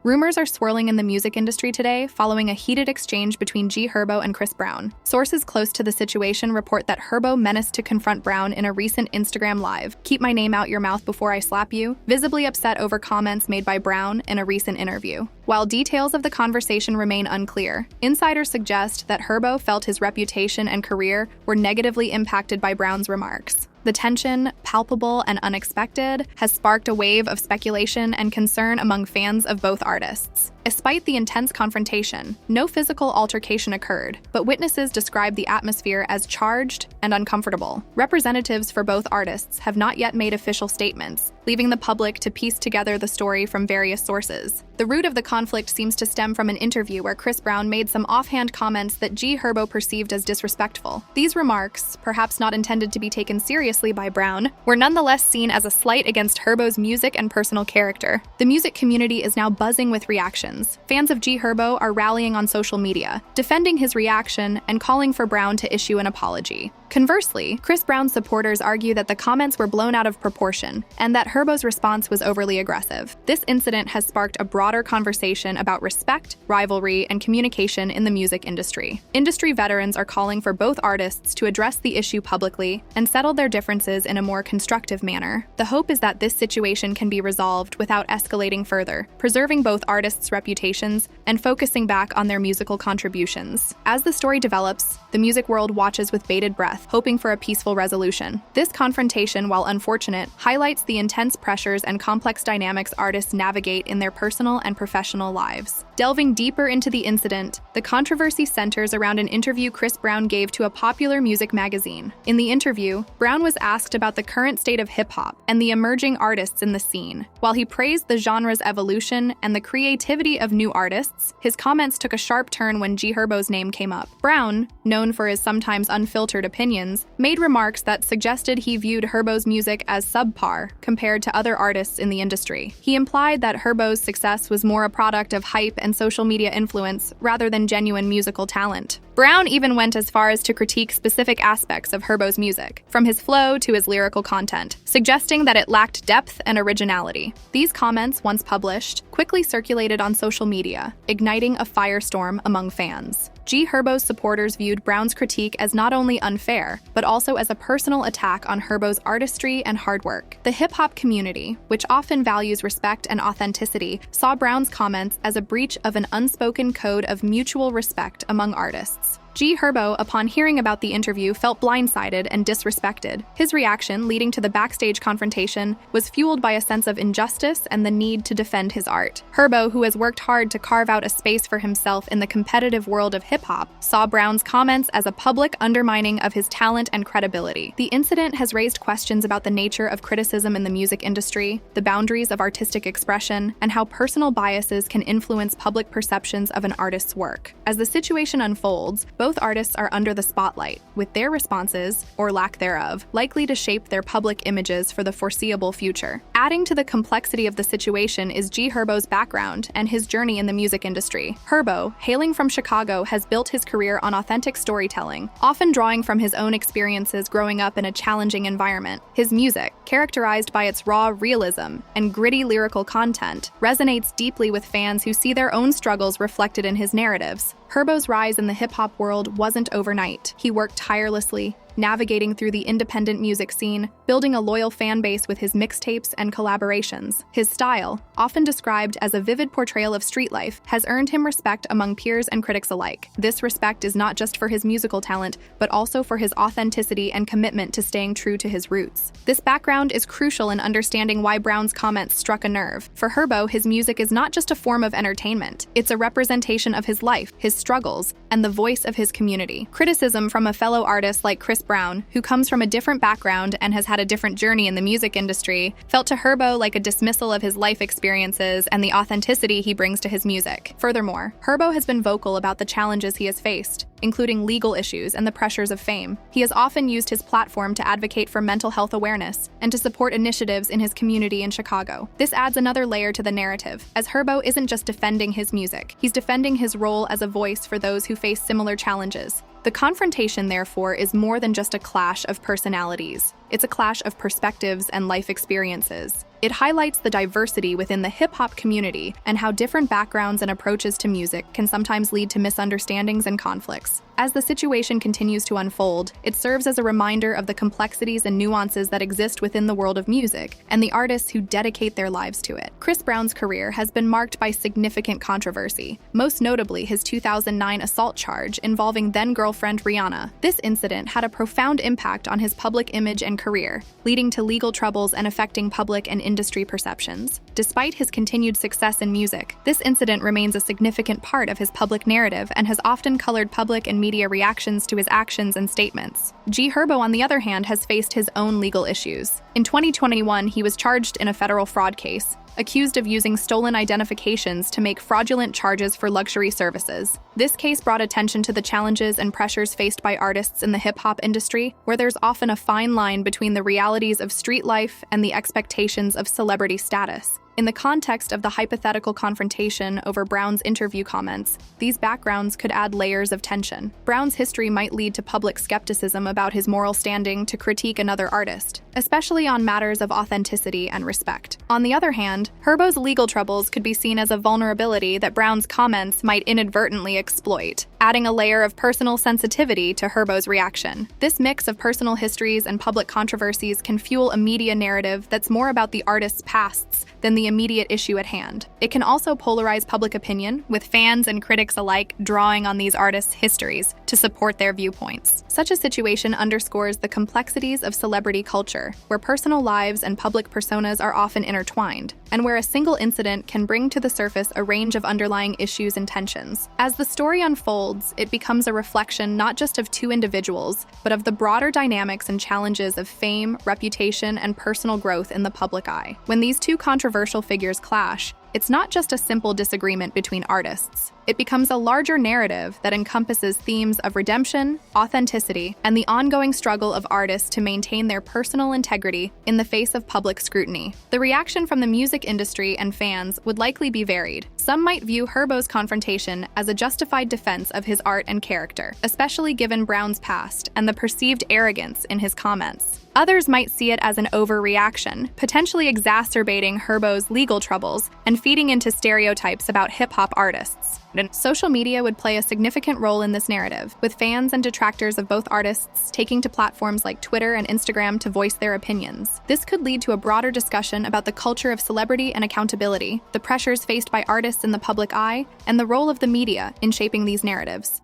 Rumors are swirling in the music industry today following a heated exchange between G Herbo and Chris Brown. Sources close to the situation report that Herbo menaced to confront Brown in a recent Instagram Live, "Keep my name out your mouth before I slap you," visibly upset over comments made by Brown in a recent interview. While details of the conversation remain unclear, insiders suggest that Herbo felt his reputation and career were negatively impacted by Brown's remarks. The tension, palpable and unexpected, has sparked a wave of speculation and concern among fans of both artists. Despite the intense confrontation, no physical altercation occurred, but witnesses described the atmosphere as charged and uncomfortable. Representatives for both artists have not yet made official statements, leaving the public to piece together the story from various sources. The root of the conflict seems to stem from an interview where Chris Brown made some offhand comments that G Herbo perceived as disrespectful. These remarks, perhaps not intended to be taken seriously by Brown, were nonetheless seen as a slight against Herbo's music and personal character. The music community is now buzzing with reactions. Fans of G Herbo are rallying on social media, defending his reaction and calling for Brown to issue an apology. Conversely, Chris Brown's supporters argue that the comments were blown out of proportion and that Herbo's response was overly aggressive. This incident has sparked a broader conversation about respect, rivalry, and communication in the music industry. Industry veterans are calling for both artists to address the issue publicly and settle their differences in a more constructive manner. The hope is that this situation can be resolved without escalating further, preserving both artists' reputations and focusing back on their musical contributions. As the story develops, the music world watches with bated breath, hoping for a peaceful resolution. This confrontation, while unfortunate, highlights the intense pressures and complex dynamics artists navigate in their personal and professional lives. Delving deeper into the incident, the controversy centers around an interview Chris Brown gave to a popular music magazine. In the interview, Brown was asked about the current state of hip-hop and the emerging artists in the scene. While he praised the genre's evolution and the creativity of new artists, his comments took a sharp turn when G Herbo's name came up. Brown, known for his sometimes unfiltered opinions, made remarks that suggested he viewed Herbo's music as subpar compared to other artists in the industry. He implied that Herbo's success was more a product of hype and social media influence rather than genuine musical talent. Brown even went as far as to critique specific aspects of Herbo's music, from his flow to his lyrical content, suggesting that it lacked depth and originality. These comments, once published, quickly circulated on social media, igniting a firestorm among fans. G Herbo's supporters viewed Brown's critique as not only unfair, but also as a personal attack on Herbo's artistry and hard work. The hip-hop community, which often values respect and authenticity, saw Brown's comments as a breach of an unspoken code of mutual respect among artists. G Herbo, upon hearing about the interview, felt blindsided and disrespected. His reaction, leading to the backstage confrontation, was fueled by a sense of injustice and the need to defend his art. Herbo, who has worked hard to carve out a space for himself in the competitive world of hip-hop, saw Brown's comments as a public undermining of his talent and credibility. The incident has raised questions about the nature of criticism in the music industry, the boundaries of artistic expression, and how personal biases can influence public perceptions of an artist's work. As the situation unfolds, both artists are under the spotlight, with their responses, or lack thereof, likely to shape their public images for the foreseeable future. Adding to the complexity of the situation is G Herbo's background and his journey in the music industry. Herbo, hailing from Chicago, has built his career on authentic storytelling, often drawing from his own experiences growing up in a challenging environment. His music, characterized by its raw realism and gritty lyrical content, resonates deeply with fans who see their own struggles reflected in his narratives. Herbo's rise in the hip-hop world wasn't overnight. He worked tirelessly, navigating through the independent music scene, building a loyal fan base with his mixtapes and collaborations. His style, often described as a vivid portrayal of street life, has earned him respect among peers and critics alike. This respect is not just for his musical talent, but also for his authenticity and commitment to staying true to his roots. This background is crucial in understanding why Brown's comments struck a nerve. For Herbo, his music is not just a form of entertainment. It's a representation of his life, his struggles, and the voice of his community. Criticism from a fellow artist like Chris Brown, who comes from a different background and has had a different journey in the music industry, felt to Herbo like a dismissal of his life experiences and the authenticity he brings to his music. Furthermore, Herbo has been vocal about the challenges he has faced, including legal issues and the pressures of fame. He has often used his platform to advocate for mental health awareness and to support initiatives in his community in Chicago. This adds another layer to the narrative, as Herbo isn't just defending his music, he's defending his role as a voice for those who face similar challenges. The confrontation, therefore, is more than just a clash of personalities. It's a clash of perspectives and life experiences. It highlights the diversity within the hip-hop community and how different backgrounds and approaches to music can sometimes lead to misunderstandings and conflicts. As the situation continues to unfold, it serves as a reminder of the complexities and nuances that exist within the world of music and the artists who dedicate their lives to it. Chris Brown's career has been marked by significant controversy, most notably his 2009 assault charge involving then-girlfriend Rihanna. This incident had a profound impact on his public image and career, leading to legal troubles and affecting public and industry perceptions. Despite his continued success in music, this incident remains a significant part of his public narrative and has often colored public and media reactions to his actions and statements. G Herbo, on the other hand, has faced his own legal issues. In 2021, he was charged in a federal fraud case, accused of using stolen identifications to make fraudulent charges for luxury services. This case brought attention to the challenges and pressures faced by artists in the hip-hop industry, where there's often a fine line between the realities of street life and the expectations of celebrity status. In the context of the hypothetical confrontation over Brown's interview comments, these backgrounds could add layers of tension. Brown's history might lead to public skepticism about his moral standing to critique another artist, especially on matters of authenticity and respect. On the other hand, Herbo's legal troubles could be seen as a vulnerability that Brown's comments might inadvertently exploit, adding a layer of personal sensitivity to Herbo's reaction. This mix of personal histories and public controversies can fuel a media narrative that's more about the artist's pasts than the immediate issue at hand. It can also polarize public opinion, with fans and critics alike drawing on these artists' histories to support their viewpoints. Such a situation underscores the complexities of celebrity culture, where personal lives and public personas are often intertwined, and where a single incident can bring to the surface a range of underlying issues and tensions. As the story unfolds, it becomes a reflection not just of two individuals, but of the broader dynamics and challenges of fame, reputation, and personal growth in the public eye. When these two controversial figures clash, it's not just a simple disagreement between artists. It becomes a larger narrative that encompasses themes of redemption, authenticity, and the ongoing struggle of artists to maintain their personal integrity in the face of public scrutiny. The reaction from the music industry and fans would likely be varied. Some might view Herbo's confrontation as a justified defense of his art and character, especially given Brown's past and the perceived arrogance in his comments. Others might see it as an overreaction, potentially exacerbating Herbo's legal troubles and feeding into stereotypes about hip-hop artists. Social media would play a significant role in this narrative, with fans and detractors of both artists taking to platforms like Twitter and Instagram to voice their opinions. This could lead to a broader discussion about the culture of celebrity and accountability, the pressures faced by artists in the public eye, and the role of the media in shaping these narratives.